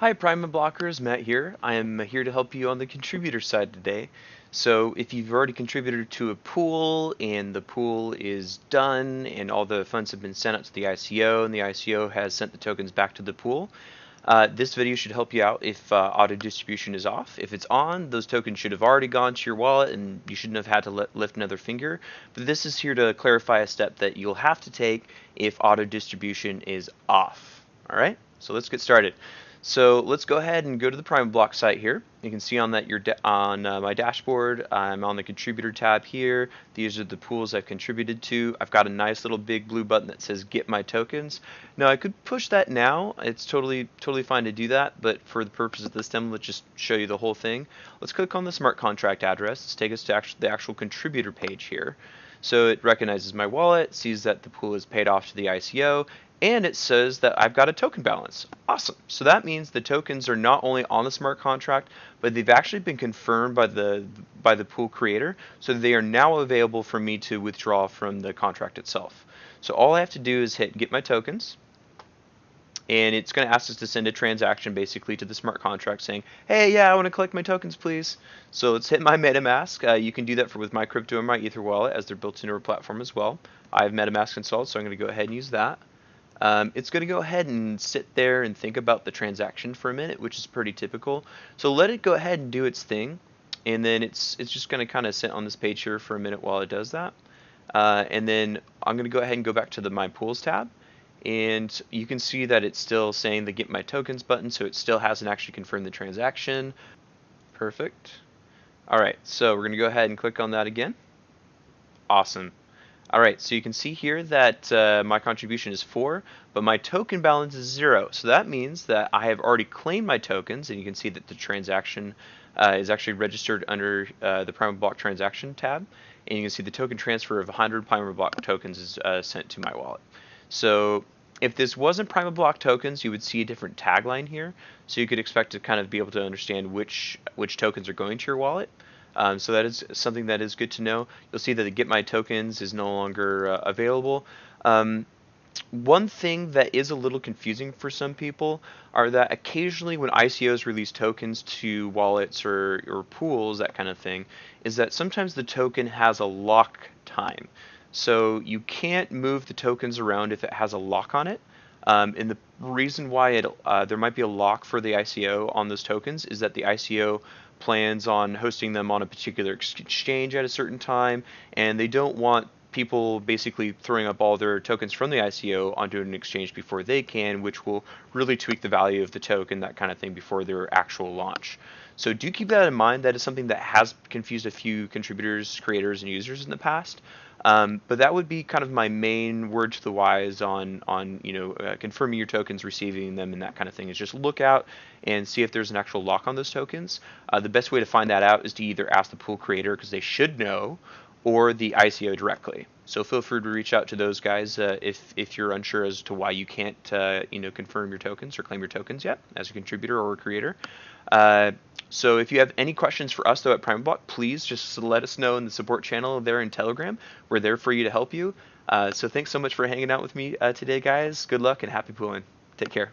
Hi PrimaBlockers, Matt here. I am here to help you on the contributor side today. So if you've already contributed to a pool and the pool is done and all the funds have been sent out to the ICO and the ICO has sent the tokens back to the pool, this video should help you out if auto distribution is off. If it's on, those tokens should have already gone to your wallet and you shouldn't have had to lift another finger. But this is here to clarify a step that you'll have to take if auto distribution is off. All right, so let's get started. So let's go ahead and go to the PrimaBlock site here. You can see on that my dashboard, I'm on the contributor tab here. These are the pools I've contributed to. I've got a nice little big blue button that says Get My Tokens. Now I could push that now. It's totally fine to do that, but for the purpose of this demo, let's just show you the whole thing. Let's click on the smart contract address. Let's take us to the actual contributor page here. So it recognizes my wallet, sees that the pool is paid off to the ICO, and it says that I've got a token balance. Awesome. So that means the tokens are not only on the smart contract, but they've actually been confirmed by the pool creator, so they are now available for me to withdraw from the contract itself. So all I have to do is hit Get My Tokens, and it's going to ask us to send a transaction basically to the smart contract saying, hey, yeah, I want to collect my tokens, please. So let's hit my MetaMask. You can do that with my crypto and my Ether wallet as they're built into our platform as well. I have MetaMask installed, so I'm going to go ahead and use that. It's going to go ahead and sit there and think about the transaction for a minute, which is pretty typical. So let it go ahead and do its thing, and then it's just going to kind of sit on this page here for a minute while it does that. And then I'm going to go ahead and go back to the My Pools tab, and you can see that it's still saying the Get My Tokens button, so it still hasn't actually confirmed the transaction. Perfect. All right, so we're going to go ahead and click on that again. Awesome. Alright, so you can see here that my contribution is 4, but my token balance is 0. So that means that I have already claimed my tokens, and you can see that the transaction is actually registered under the PrimaBlock transaction tab. And you can see the token transfer of 100 PrimaBlock tokens is sent to my wallet. So if this wasn't PrimaBlock tokens, you would see a different tagline here. So you could expect to kind of be able to understand which tokens are going to your wallet. So that is something that is good to know. You'll see that the Get My Tokens is no longer available. One thing that is a little confusing for some people are that occasionally when ICOs release tokens to wallets or pools, that kind of thing, is that sometimes the token has a lock time. So you can't move the tokens around if it has a lock on it. And the reason why there might be a lock for the ICO on those tokens is that the ICO plans on hosting them on a particular exchange at a certain time, and they don't want people basically throwing up all their tokens from the ICO onto an exchange before they can, which will really tweak the value of the token, that kind of thing, before their actual launch. So do keep that in mind. That is something that has confused a few contributors, creators, and users in the past. But that would be kind of my main word to the wise on confirming your tokens, receiving them, and that kind of thing, is just look out and see if there's an actual lock on those tokens. The best way to find that out is to either ask the pool creator, because they should know, or the ICO directly. So feel free to reach out to those guys if you're unsure as to why you can't confirm your tokens or claim your tokens yet as a contributor or a creator. So if you have any questions for us though at PrimaBlock, please just let us know in the support channel there in Telegram. We're there for you to help you. So thanks so much for hanging out with me today, guys. Good luck and happy pooling. Take care.